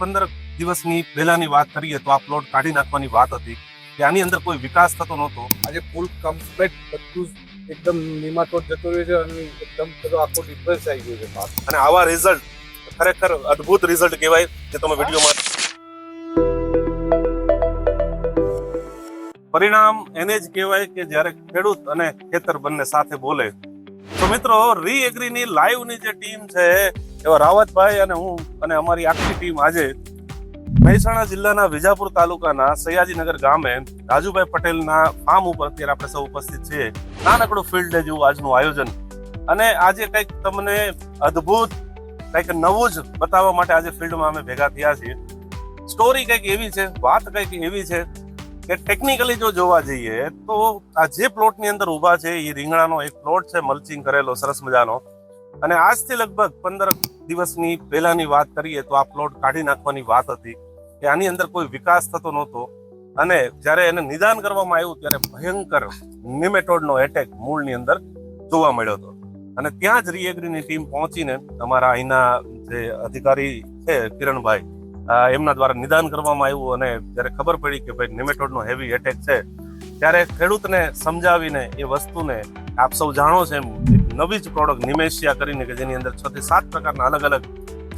15 દિવસની પહેલાની વાત કરીએ તો આ પ્લોટ કાઢી નાખવાની વાત હતી કે આની અંદર કોઈ વિકાસ થતો નહોતો. આજે ફૂલ કમ્પ્લીટ બધું જ એકદમ નિમાટોડ જતો રહ્યો છે અને એકદમ બધો આખો ડિફરન્સ આવી ગયો છે પાક. અને આવા રિઝલ્ટ ખરેખર અદ્ભુત રિઝલ્ટ કહેવાય જે તમે વિડીયોમાં પરિણામ એને જ કહેવાય કે જ્યારે ખેડૂત અને ખેતર બંને સાથે બોલે. તો મિત્રો રી એગ્રીની લાઈવની જે ટીમ છે એવા રાવતભાઈ અને હું અને અમારી આખી ટીમ આજે મહેસાણા જિલ્લાના વિજાપુર તાલુકાના સયાજીનગર ગામે રાજુભાઈ પટેલના ફાર્મ ઉપર અત્યારે આપણે સૌ ઉપસ્થિત છીએ. નાનકડું ફિલ્ડ જેવું આજનું આયોજન અને આજે કંઈક તમને અદ્ભુત કંઈક નવું જ બતાવવા માટે આજે ફિલ્ડમાં અમે ભેગા થયા છીએ. સ્ટોરી કંઈક એવી છે, વાત કંઈક એવી છે કે ટેકનિકલી જો જોવા જઈએ તો આ જે પ્લોટની અંદર ઊભા છે એ રીંગણાનો એક પ્લોટ છે, મલ્ચિંગ કરેલો સરસ મજાનો. અને આજથી લગભગ 15 દિવસની પહેલાની વાત કરીએ તો આ પ્લોટ કાઢી નાખવાની વાત હતી કે આની અંદર કોઈ વિકાસ થતો નહોતો. અને જ્યારે એને નિદાન કરવામાં આવ્યું ત્યારે ભયંકર નિમેટોડનો એટેક મૂળની અંદર જોવા મળ્યો હતો. અને ત્યાં જ રી એગ્રીની ટીમ પહોંચીને અમારા અહીંના જે અધિકારી છે કિરણભાઈ, એમના દ્વારા નિદાન કરવામાં આવ્યું. અને જ્યારે ખબર પડી કે ભાઈ નિમેટોડનો હેવી એટેક છે ત્યારે ખેડૂતને સમજાવીને એ વસ્તુને આપ સૌ જાણો છો એમ નવી જ પ્રોડક્ટ નિમેશિયા કરીને કે જેની અંદર 6 થી 7 પ્રકારના અલગ અલગ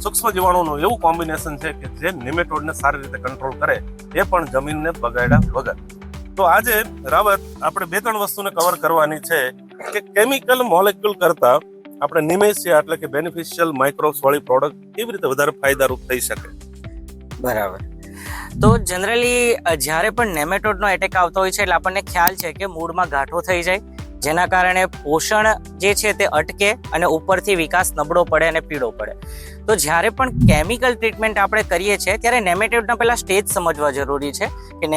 સૂક્ષ્મ જીવાણુનું એવું કોમ્બિનેશન છે કે જે નિમેટોડને સારી રીતે કંટ્રોલ કરે, એ પણ જમીનને બગાડ્યા વગર. તો આજે રાવત આપણે 2-3 વસ્તુને કવર કરવાની છે કે કેમિકલ મોલેક્યુલ કરતા આપણે નિમેશિયા એટલે કે બેનિફિશિયલ માઇક્રોબ્સ વાળી પ્રોડક્ટ કેવી રીતે વધારે ફાયદારૂપ થઈ શકે. બરાબર. તો જનરલી જ્યારે પણ નેમેટોડનો એટેક આવતો હોય છે એટલે આપણને ખ્યાલ છે કે મૂળમાં ગાંઠો થઈ જાય, જેના કારણે પોષણ જે છે તે અટકે અને ઉપરથી વિકાસ નબળો પડે અને પીળો પડે. તો જ્યારે પણ કેમિકલ ટ્રીટમેન્ટ આપણે કરીએ છીએ ત્યારે નેમેટોડના પહેલા સ્ટેજ સમજવા જરૂરી છે કે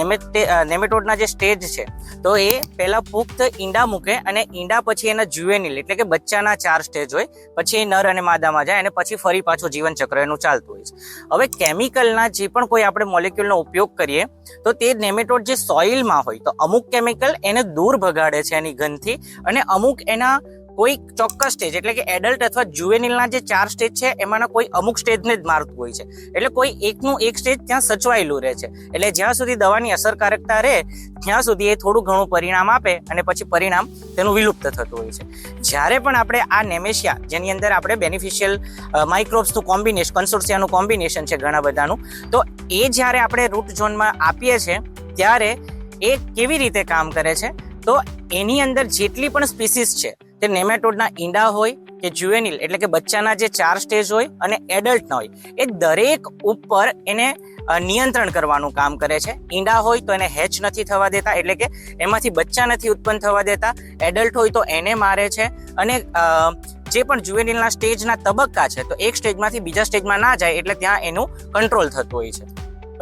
નેમેટોડના જે સ્ટેજ છે તો એ પહેલા પુખ્ત ઈંડા મૂકે અને ઈંડા પછી એના જુવેનિલ એટલે કે બચ્ચાના 4 સ્ટેજ હોય, પછી એ નર અને માદામાં જાય અને પછી ફરી પાછું જીવન ચક્ર એનું ચાલતું હોય છે. હવે કેમિકલના જે પણ કોઈ આપણે મોલેક્યુલનો ઉપયોગ કરીએ તો તે નેમેટોડ જે સોઇલમાં હોય તો અમુક કેમિકલ એને દૂર ભગાડે છે એની ગંધથી, અને અમુક એના કોઈ ચોક્કસ સ્ટેજ એટલે કે એડલ્ટ અથવા જુવેનિલના જે 4 સ્ટેજ છે એમાંના કોઈ અમુક સ્ટેજને જ મારતું હોય છે. એટલે કોઈ એકનું એક સ્ટેજ ત્યાં સચવાયેલું રહે છે. એટલે જ્યાં સુધી દવાની અસરકારકતા રહે ત્યાં સુધી એ થોડું ઘણું પરિણામ આપે અને પછી પરિણામ તેનું વિલુપ્ત થતું હોય છે. જ્યારે પણ આપણે આ નેમેશિયા જેની અંદર આપણે બેનિફિશિયલ માઇક્રોબ્સનું કોમ્બિનેશન, કન્સોર્શિયાનું કોમ્બિનેશન છે ઘણા બધાનું, તો એ જ્યારે આપણે રૂટ ઝોનમાં આપીએ છીએ ત્યારે એ કેવી રીતે કામ કરે છે તો એની અંદર જેટલી પણ સ્પીસીસ છે તે નેમેટોડના ઈંડા હોય કે જુવેનિલ એટલે કે બચ્ચાના જે 4 સ્ટેજ હોય અને એડલ્ટના હોય, એ દરેક ઉપર એને નિયંત્રણ કરવાનું કામ કરે છે. ઈંડા હોય તો એને હેચ નથી થવા દેતા એટલે કે એમાંથી બચ્ચા નથી ઉત્પન્ન થવા દેતા, એડલ્ટ હોય તો એને મારે છે, અને જે પણ જુવેનિલના સ્ટેજના તબક્કા છે તો એક સ્ટેજમાંથી બીજા સ્ટેજમાં ના જાય એટલે ત્યાં એનું કંટ્રોલ થતું હોય છે.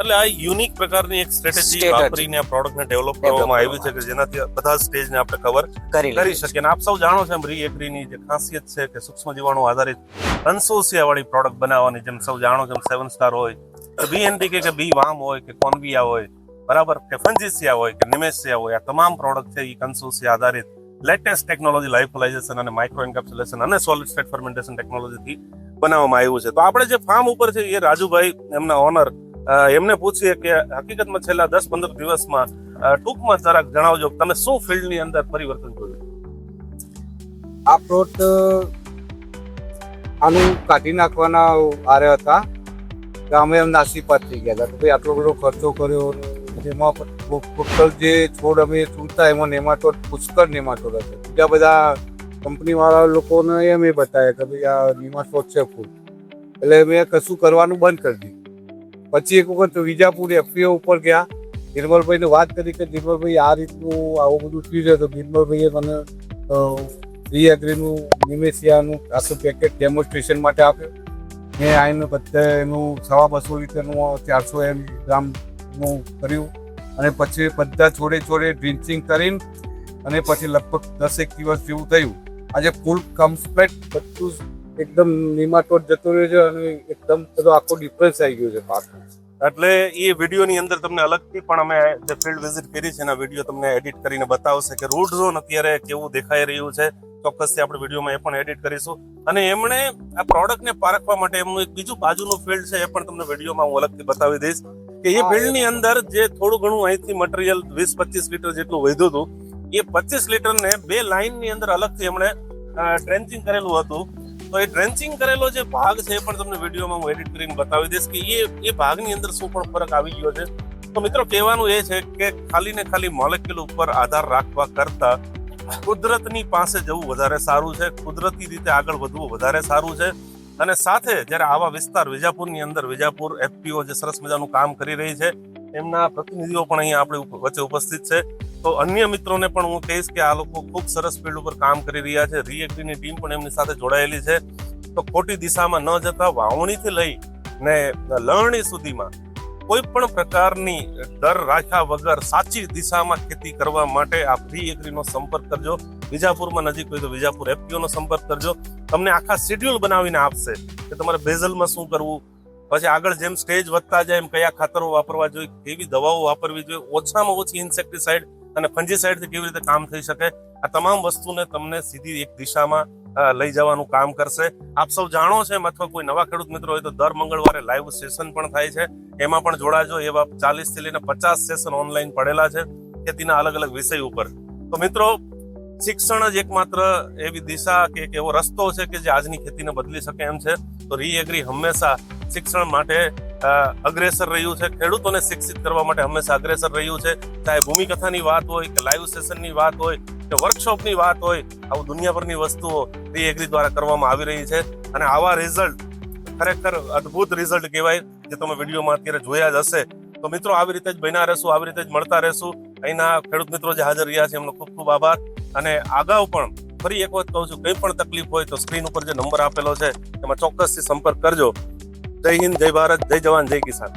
એટલે આ યુનિક પ્રકારની એક સ્ટ્રેટેજી વાપરીને આ પ્રોડક્ટને ડેવલપ કરવામાં આવી છે કે જેનાથી બધા સ્ટેજને આપણે કવર કરી શકીએ. અને આપ સૌ જાણો છો એમ રી એગ્રીની જે ખાસિયત છે કે સૂક્ષ્મ જીવાણુ આધારિત કન્સોર્શિયા વાળી પ્રોડક્ટ બનાવવાની, જેમ સૌ જાણો છો એમ 7 સ્ટાર હોય કે BNPK કે બી વામ હોય કે કોન્વિયા હોય, બરાબર, કે ફંજીસિયા હોય કે નિમેશિયા હોય, આ તમામ પ્રોડક્ટ છે એ કન્સોર્શિયા આધારિત લેટેસ્ટ ટેકનોલોજી લાઇફોલાઇઝેશન અને માઇક્રો એન્કેપ્સ્યુલેશન અને સોલિડ સ્ટેટ ફર્મેન્ટેશન ટેકનોલોજીથી બનાવવામાં આવ્યું છે. તો આપણે જે ફાર્મ ઉપર છે એ રાજુભાઈ એમના ઓનર, એમને પૂછીએ કે હકીકતમાં છેલ્લા 10-15 દિવસમાં ટૂંકમાં જરાક જણાવજો તમે શું ફિલ્ડની અંદર પરિવર્તન જોયું. આ પ્લોટ આનું કાઢી નાખવાના આરે હતા કે અમે એમ નાસીપાત થઈ ગયા હતા કે ભાઈ આટલો બધો ખર્ચો કર્યો, જેમાં ટોટલ જે છોડ અમે ચૂંટતા એમાં નેમાટોડ પુષ્કળ નેમાટોડ હતા. બીજા બધા કંપનીવાળા લોકોને એમ એ બતાવે કે ભાઈ આ નેમાટોડ છે ફૂલ, એટલે મેં કશું કરવાનું બંધ કરી દીધું. પછી એક વખત વિજાપુર FPO ઉપર ગયા, નિર્મલભાઈને વાત કરી કે નિર્મલભાઈ આ રીતનું આવું બધું થયું છે. તો નિર્મલભાઈએ મને રી એગ્રીનું નિમેશિયાનું આખું પેકેટ ડેમોન્સ્ટ્રેશન માટે આપ્યું. મેં આવીને બધા એનું 250 લીટરનું 400 ગ્રામનું કર્યું અને પછી બધા છોડે ડ્રિન્ચિંગ કરીને અને પછી લગભગ 10 દિવસ જેવું થયું. આજે ફૂલ કમ્પ્લીટ બધું એકદમ નિમાટોડ જતો રહ્યો છે અને એકદમ બધો આખો ડિફરન્સ આવી ગયો છે પાક. એટલે એ વિડીયોની અંદર તમને અલગથી પણ અમે જે ફિલ્ડ વિઝિટ કરી છે એના વિડીયો તમને એડિટ કરીને બતાવશે કે રૂટ ઝોન અત્યારે કેવું દેખાઈ રહ્યું છે, ચોક્કસથી આપણે વિડીયોમાં એ પણ એડિટ કરીશું. અને એમણે આ પ્રોડક્ટને પારખવા માટે એમનું એક બીજું બાજુનું ફિલ્ડ છે, એ પણ તમને વિડીયોમાં હું અલગથી બતાવી દઈશ કે એ ફિલ્ડની અંદર જે થોડું ઘણું અહીંથી મટીરિયલ 20-25 લીટર જેટલું વધ્યું હતું, એ 25 લીટરને 2 લાઇનની અંદર અલગથી એમણે ટ્રેન્ચિંગ કરેલું હતું. તો એ ટ્રેન્ચિંગ કરેલો જે ભાગ છે એ પણ તમને વિડીયોમાં હું એડિટ કરીને બતાવી દઈશ કે એ ભાગની અંદર શું પણ ફરક આવી ગયો છે. તો મિત્રો કહેવાનું એ છે કે ખાલી ને ખાલી મોલેક્યુલ ઉપર આધાર રાખવા કરતા કુદરતની પાસે જવું વધારે સારું છે, કુદરતી રીતે આગળ વધવું વધારે સારું છે. અને સાથે જ્યારે આવા વિસ્તાર વિજાપુરની અંદર, વિજાપુર FPO જે સરસ મજાનું કામ કરી રહી છે, એમના પ્રતિનિધિઓ પણ અહીંયા આપણી વચ્ચે ઉપસ્થિત છે. તો અન્ય મિત્રોને પણ હું કહીશ કે આ લોકો ખૂબ સરસ ફિલ્ડ ઉપર કામ કરી રહ્યા છે. રીએગ્રીની ટીમ પણ એમની સાથે જોડાયેલી છે. તો ખોટી દિશામાં ન જતા વાવણીથી લઈ ને લણણી સુધીમાં કોઈ પણ પ્રકારની ડર રાખ્યા વગર સાચી દિશામાં ખેતી કરવા માટે આપ રીએગ્રીનો સંપર્ક કરજો. વિજાપુરમાં નજીક હોય તો વિજાપુર FPO નો સંપર્ક કરજો. તમને આખા શેડ્યુલ બનાવીને આપશે કે તમારે બેઝલમાં શું કરવું, પછી આગળ જેમ સ્ટેજ વધતા જાય એમ કયા ખાતરો વાપરવા જોઈએ, કેવી દવાઓ વાપરવી જોઈએ, ઓછામાં ઓછી ઇન્સેક્ટિસાઇડ અને ફંજીસાઇડથી કેવી રીતે કામ થઈ શકે, આ તમામ વસ્તુને તમને સીધી એક દિશામાં લઈ જવાનું કામ કરશે. આપ સૌ જાણો છે, અથવા કોઈ નવા ખેડૂત મિત્રો હોય તો દર મંગળવારે લાઈવ સેશન પણ થાય છે, એમાં પણ જોડાજો. એવા 40 થી લઈને 50 સેશન ઓનલાઈન પડેલા છે ખેતીના અલગ અલગ વિષય ઉપર. તો મિત્રો, શિક્ષણ જ એકમાત્ર એવી દિશા કે એક એવો રસ્તો છે કે જે આજની ખેતીને બદલી શકે એમ છે. તો રીએગ્રી હંમેશા શિક્ષણ માટે અગ્રેસર રહ્યું છે, ખેડૂતોને શિક્ષિત કરવા માટે હંમેશા અગ્રેસર રહ્યું છે. ચાહે ભૂમિકથાની વાત હોય કે લાઈવ સેશનની વાત હોય કે વર્કશોપની વાત હોય, આવું દુનિયાભરની વસ્તુઓ રીએગ્રી દ્વારા કરવામાં આવી રહી છે. અને આવા રિઝલ્ટ ખરેખર અદ્ભુત રિઝલ્ટ કહેવાય, જે તમે વિડીયોમાં અત્યારે જોયા જ હશે. તો મિત્રો, આવી રીતે જ બન્યા રહેશું, આવી રીતે જ મળતા રહેશું. અહીંના ખેડૂત મિત્રો જે હાજર રહ્યા છે એમનો ખૂબ ખૂબ આભાર. અને અગાઉ પણ ફરી એક વખત કહું છું, કંઈ પણ તકલીફ હોય તો સ્ક્રીન ઉપર જે નંબર આપેલો છે એમાં ચોક્કસથી સંપર્ક કરજો. જય હિન્દ, જય ભારત, જય જવાન, જય કિસાન.